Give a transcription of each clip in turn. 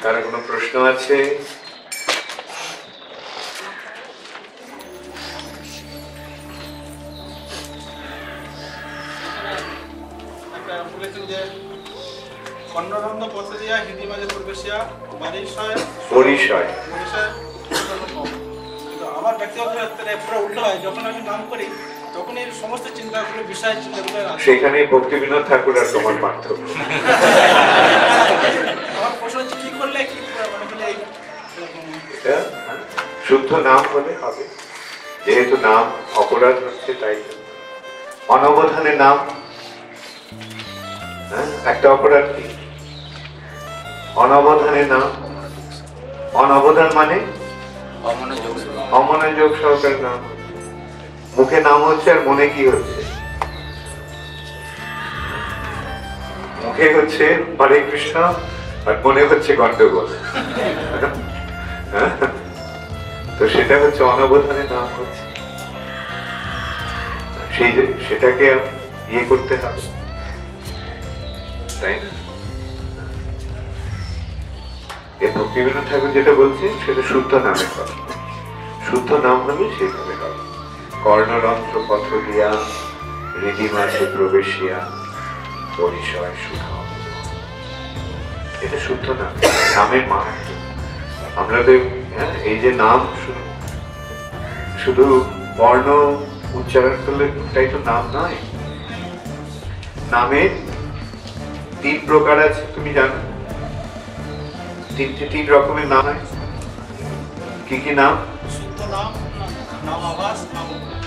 কারো কোনো প্রশ্ন আছে? বলেছেন যে অন্নরন্ধ পথে দিয়া হিন্দি মাঝে প্রবেশিয়া পরিষয় কিন্তু আমার ব্যক্তিগত পুরো উল্টো হয়। যখন আমি নাম করি তখন এই সমস্ত চিন্তাগুলো বিষয় চিন্তাগুলো সেখানে ভক্তি বিনোদ ঠাকুর আর তোমার পার্থক্য। আমার প্রশ্ন হচ্ছে কি করলে কি মানে হলে এই শুদ্ধ নাম হলে হবে, যেহেতু নাম অপরাধ হচ্ছে তাই অনবধানে নাম একটা অপরাধ। কি অনবধানে নাম? অনবধান মানে অমনোযোগ সহকারে নাম। মুখে নাম হচ্ছে আর মনে কি হচ্ছে? মুখে হচ্ছে হরে কৃষ্ণ আর মনে হচ্ছে গন্ডগোল। তো সেটা হচ্ছে অনবধানে নাম হচ্ছে, সেটাকে ইয়ে করতে হবে, তাই না? এই ভক্তিবিনোদ ঠাকুর যেটা বলছেন সেটা শুদ্ধ নামের কথা। শুদ্ধ নাম হলে সেভাবে হবে। কর্ণরন্ধ্র পথ দিয়া হৃদি মাঝে প্রবেশিয়া পরিষয় সুখ, এটা শুদ্ধ নাম, নামের মাহাত্ম্য। আমরা এই যে নাম শুধু বর্ণ উচ্চারণ করলে তাই তো নাম নয়। নামের 3 প্রকার আছে, তুমি জানো? 3 রকমের নাম হয়। কি কি নাম? শুদ্ধ নাম, নাম আভাস, নাম অপরাধ।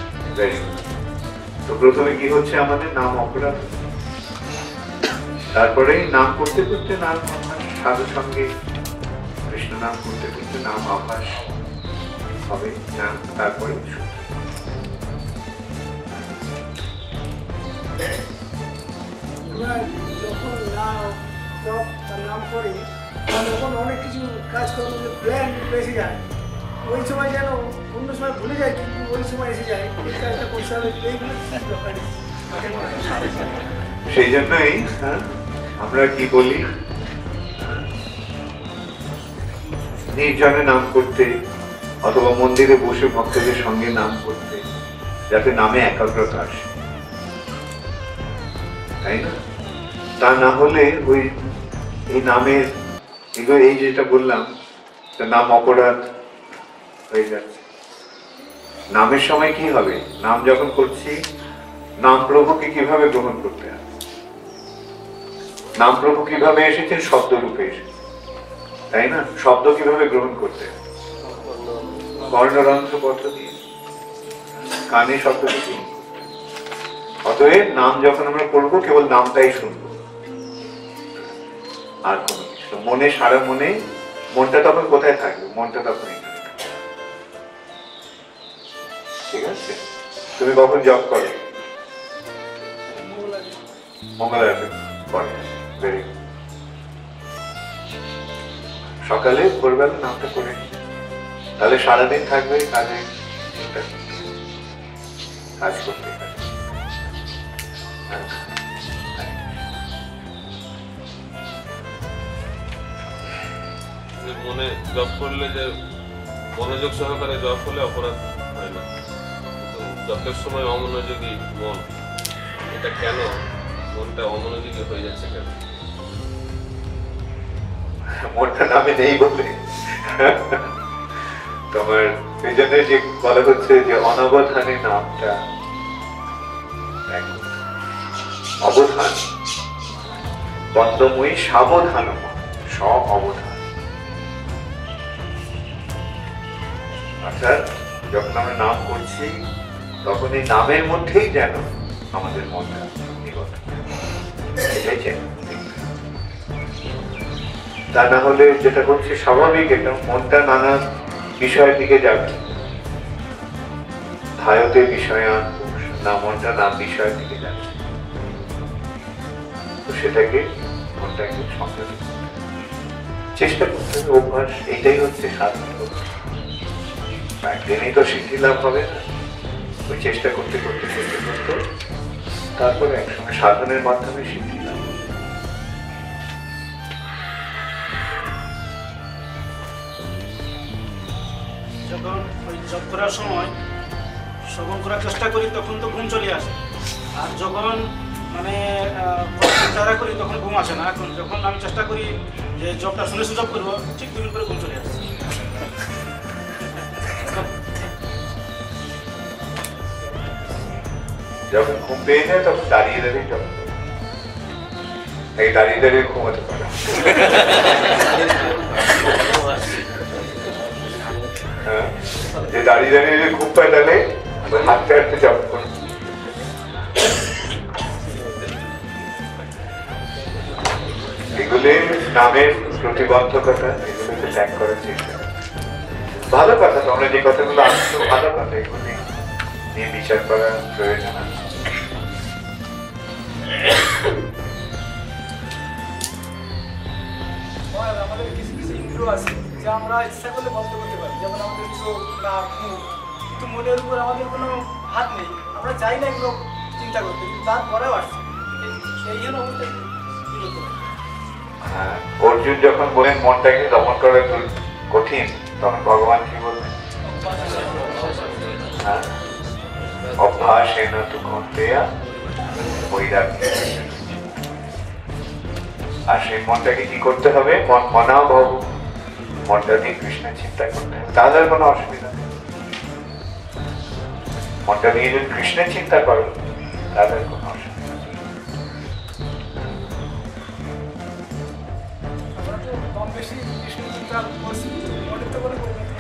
তো প্রথমে কি হচ্ছে আমাদের? নাম অপরাধ। তারপরে নাম করতে করতে নাম সাধু সঙ্গে কৃষ্ণ নাম করতে করতে নাম আভাস হবে, তারপরে নাম করে তখন অনেক কিছু কাজকর্ম প্ল্যান বেশি যায়, ওই সময় যেন অন্য সময় ভুলে যায়, কিন্তু ওই সময় এসে যায় এই কাজটা করতে হবে। সেই জন্যই আমরা কি বলি, নির্জনে নাম করতে অথবা মন্দিরে বসে ভক্তদের সঙ্গে নাম করতে, যাতে নামে একাগ্রতা আসে, তাই না? তা না হলে ওই এই নামের এই যেটা বললাম নাম অপরাধ হয়ে যাচ্ছে। নামের সময় কি হবে? নাম যখন করছি, নাম প্রভুকে কিভাবে গ্রহণ করতে হবে? নাম প্রভু কিভাবে এসেছেন? শব্দ রূপে এসেছেন, তাই না? শব্দ কিভাবে গ্রহণ করতে হবে? কর্ণরন্ধ্র পথ দিয়ে, কানে শব্দ দিয়ে। অতএব নাম যখন আমরা করবো কেবল নামটাই শুনবো, আর কোনো কিছু মনে, সারা মনে। মনটা তখন কোথায় থাকবে? মনটা তখন এখানে থাকবে, ঠিক আছে? তুমি কখন জব করো? মঙ্গলবার পরে। সকালে ভোরবেলা নামটা করে, তাহলে সারাদিন থাকবে কাজে, কাজ করতে। মনে জব করলে যে মনোযোগ সহকারে জব করলে অপরাধ হয় না, জবের সময় অমনোযোগী মন, এটা কেন? মনটা অমনোযোগী হয়ে যাচ্ছে কেন? মনটা নামে নেই বলে তোমার এই জন্য যে বলা হচ্ছে যে অনবধানে নামটা, অবধান বন্ধময়ী সাবধান, সব অবধান। অর্থাৎ যখন আমরা নাম করছি তখন এই নামের মধ্যেই যেন আমাদের মনটা নিগত, এটাই চাই। তা না হলে যেটা হচ্ছে স্বাভাবিক, এটা মনটা নানা বিষয়ের দিকে যাবে। ধায়তে বিষয়ান, না মনটা নাম বিষয়ের দিকে যাবে, তো সেটাকে মনটাকে সংযত চেষ্টা করতে হবে। অভ্যাস, এইটাই হচ্ছে সাধনা। একদিনই তো সিদ্ধি লাভ হবে না, ওই চেষ্টা করতে করতে করতে করতে তারপরে একসঙ্গে সাধনের মাধ্যমে সিদ্ধি লাভ। যখন ওই জব করার সময় শ্রবণ করার চেষ্টা করি তখন তো ঘুম চলে আসে, আর যখন মানে চিন্তাধারা করি তখন ঘুম আসে না। এখন যখন আমি চেষ্টা করি যে জবটা শুনে জব করবো, ঠিক 2 মিনিট করে ঘুম চলে আসে। যখন ঘুম পেয়ে যায় তখন দাঁড়িয়ে দাঁড়িয়ে জব এই দাঁড়িয়ে দাঁড়িয়ে ঘুমাতে পারে। হ্যাঁ, যে দাঁড়িয়ে দাঁড়িয়ে যে ঘুম পায় তাহলে হাঁটতে হাঁটতে জব করে। এগুলি নামের প্রতিবন্ধকতা, এগুলোকে ত্যাগ করার চেষ্টা। ভালো কথা, তোমরা যে কথাগুলো আসছো ভালো কথা, এগুলি নিয়ে বিচার করা প্রয়োজন আছে। আমাদের কিছু কিছু ইন্দ্রিয় আছে যা আমরা ইচ্ছা করলে বন্ধ করতে পারি, যেমন আমাদের চোখ, নাক, মুখ, কিন্তু মনের উপর আমাদের কোনো হাত নেই। আমরা চাই না এগুলো চিন্তা করতে, কিন্তু তারপরেও আসছে। সেই জন্য অবস্থায় কি করতে পারি? অর্জুন যখন বলেন মনটাকে দমন করা কঠিন, তখন ভগবান কি বললেন? অভ্যাসেন তু কৌন্তেয়া বৈরাগ্য। আর সেই মনটাকে কি করতে হবে? মনা ভাব, মনটা দিয়ে কৃষ্ণের চিন্তা করতে হবে, তাদের কোনো অসুবিধা নেই। মনটা নিয়ে যদি কৃষ্ণের চিন্তা করো তাদের কোনো অসুবিধা নেই। আমরা তো কম বেশি কৃষ্ণ চিন্তা করছি, মনের তো কোনো পরিবর্তন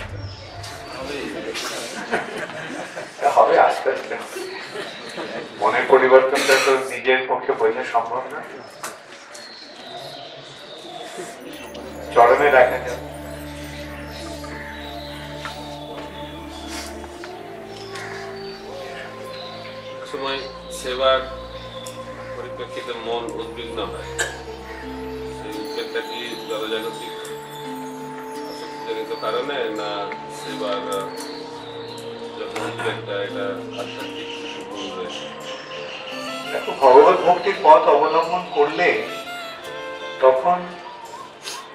হবে আস্তে আস্তে। মনের পরিবর্তনটা তো নিজের পক্ষে বোঝা সম্ভব না, চরমে দেখা যাবে। সময় সেবার পরিপ্রেক্ষিতে মন উদ্বিগ্ন হয়, সেই উদ্বেগটা কি জড়জাগতিক আসক্তিজনিত কারণে, না সেবার যখন উদ্বেগটা এটা আধ্যাত্মিক গুণ রয়েছে? দেখো, ভগবত ভক্তির পথ অবলম্বন করলে তখন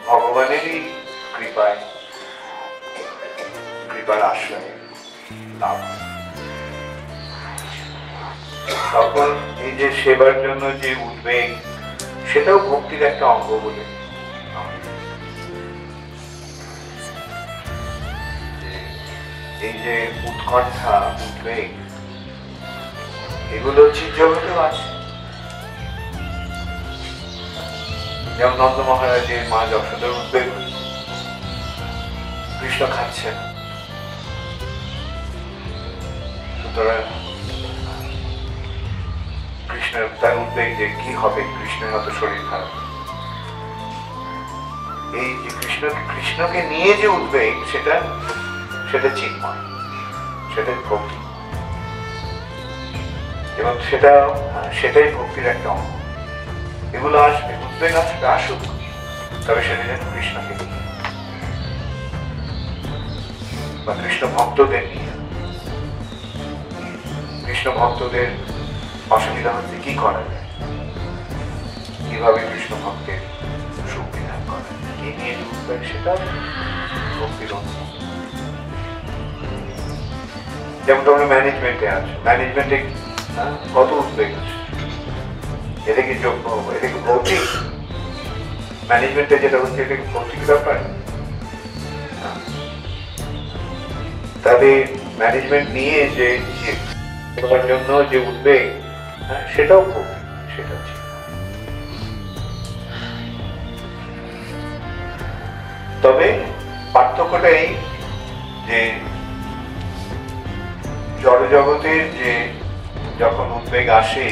ভগবানেরই কৃপার আশ্রয় লাভ। তখন এই যে সেবার জন্য যে উদ্বেগ, সেটাও ভক্তির একটা অঙ্গ বলে। এই যে উৎকণ্ঠা, উদ্বেগ, এগুলো চিৎ জগতেও আছে। যেমন নন্দ মহারাজের মা যশোদার উদ্বেগ, কৃষ্ণ খাচ্ছে না, সুতরাং কৃষ্ণের তার উদ্বেগ যে কি হবে, কৃষ্ণের মতো শরীর খারাপ। এই যে কৃষ্ণকে নিয়ে যে উদ্বেগ, সেটা চিন্ময়, সেটাই ভক্তি, এবং সেটাই ভক্তির একটা অঙ্গ। এগুলো আসবে, উদ্বেগ আসবে, আসুক, তবে সেটা যেন কৃষ্ণকে নিয়ে বা কৃষ্ণ ভক্তদের নিয়ে। কৃষ্ণ ভক্তদের অসুবিধা হচ্ছে কি করা যায়, কিভাবে কৃষ্ণ ভক্তের সুখ বিধান করা যায়, এই নিয়ে যে উদ্বেগ, সেটা ভক্তির অঙ্গ। যেমন তোমরা ম্যানেজমেন্টে আছো, ম্যানেজমেন্টে কত উদ্বেগ আছে, এটা কি যোগ্য, এটা কি ভৌতিক? ম্যানেজমেন্টে যেটা হচ্ছে এটা কি ভৌতিক ব্যাপার? তাহলে ম্যানেজমেন্ট নিয়ে যে জন্য যে উদ্বেগ, সেটাও ভৌতিক, সেটা হচ্ছে। তবে পার্থক্যটা এই যে জড়জগতের যে যখন উদ্বেগ আসে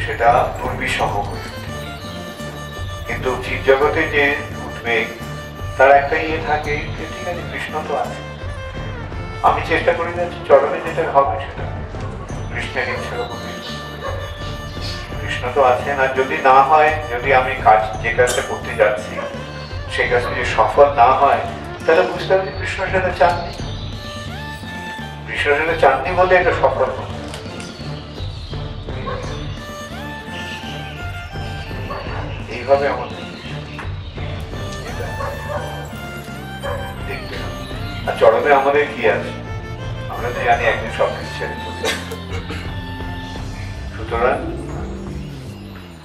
সেটা দুর্বিষহ হয়ে ওঠে, কিন্তু জীব জগতে যে উদ্বেগ তার একটা ইয়ে থাকে যে ঠিক আছে, কৃষ্ণ তো আছে, আমি চেষ্টা করে যাচ্ছি, চরণে যেটা হবে সেটা কৃষ্ণের ইচ্ছার উপর। কৃষ্ণ তো আছেন, আর যদি না হয়, যদি আমি যে কাজটা করতে যাচ্ছি সেই কাজটা যদি সফল না হয়, তাহলে বুঝতে হবে কৃষ্ণ সেটা চাননি, কৃষ্ণ সেটা চাননি বলে এটা সফল হবে। এইভাবে আমাদের দেখতে হবে। আর চরণে আমাদের কি আছে? আমরা তো জানি একদিন সবকিছু ছেড়ে চলে যাবে। সুতরাং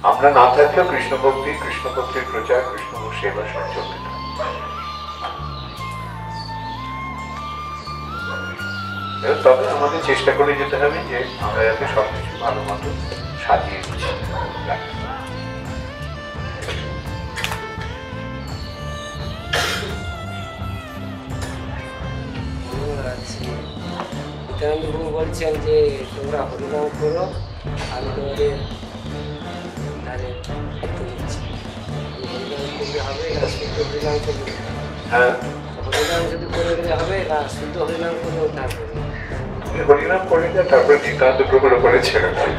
আমরা না থাকলেও কৃষ্ণ ভক্তির প্রচার, কৃষ্ণ সেবা সব চলতে থাকে। তবে আমাদের চেষ্টা করে যেতে হবে যে আমরা যাতে সবকিছু ভালো মতো সাজিয়ে দিচ্ছি। নিত্যানন্দ বলছেন যে তোমরা হরিনাম করো, আমি তোমাদের তাহলে হরিনাম করলে হবে না শুদ্ধ হরিনাম করলে? হ্যাঁ, হরিনাম যদি করে গেলে হবে না শুদ্ধ হরিনাম করলে থাকবে? হরিনাম করে যা, তারপরে নিত্যানন্দ প্রভুর উপরে ছেড়ে দেয়।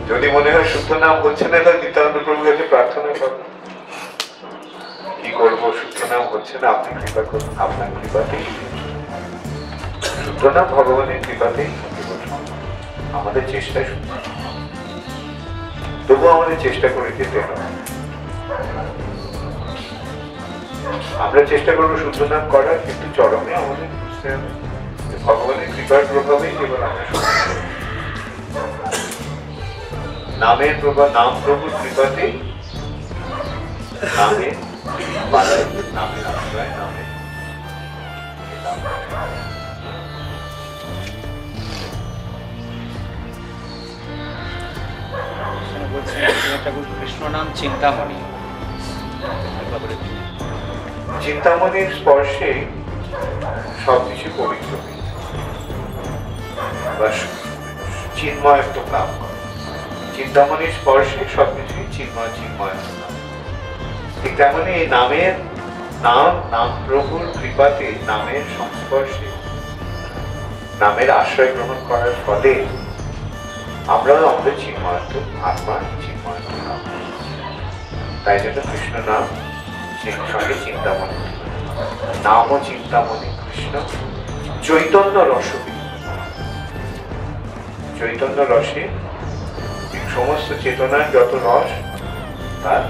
যদি মনে হয় শুদ্ধ নাম হচ্ছে না, তাহলে নিত্যানন্দ প্রভুর কাছে প্রার্থনা করো, কি করবো, শুদ্ধ নাম হচ্ছে না, আপনি কৃপা করুন, আপনার কৃপাতেই শুদ্ধ নাম ভগবানের কৃপাতেই আমাদের চেষ্টায় শুদ্ধ, তবুও আমাদের চেষ্টা করে যেতে হবে। আমরা চেষ্টা করবো শুদ্ধ নাম করার, কিন্তু চরমে আমাদের বুঝতে হবে ভগবানের কৃপার প্রভাবেই কেবল আমরা নামের প্রভাব, নাম প্রভুর কৃপাতেই নামে বাড়ায়, নামের আশ্রয়, নামে কৃষ্ণ নাম চিন্তামণি। চিন্তামণির স্পর্শে সবকিছু পবিত্র বা চিন্ময়ত্ব লাভ করে। চিন্তামণির স্পর্শে সবকিছুই চিন্ময় লাভ। ঠিক তেমনি এই নামের নাম প্রভুর কৃপাতে, নামের সংস্পর্শে, নামের আশ্রয় গ্রহণ করার ফলে আমরাও আমাদের চিন্ময়ত্ব, আত্মার চিন্ময়ত্ব লাভ করি। তাই জন্য কৃষ্ণ নাম সঙ্গে চিন্তামণি, নাম ও চিন্তামণি কৃষ্ণ চৈতন্য রস, চৈতন্য রসে সমস্ত চেতনার যত রস তার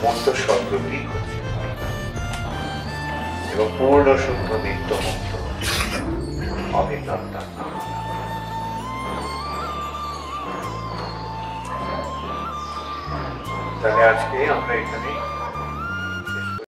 মন্ত সদ্গতি হচ্ছে এবং পূর্ণ শুদ্ধ নিত্য মুক্ত অভিজ্ঞতা। তাহলে আজকে আমরা এখানে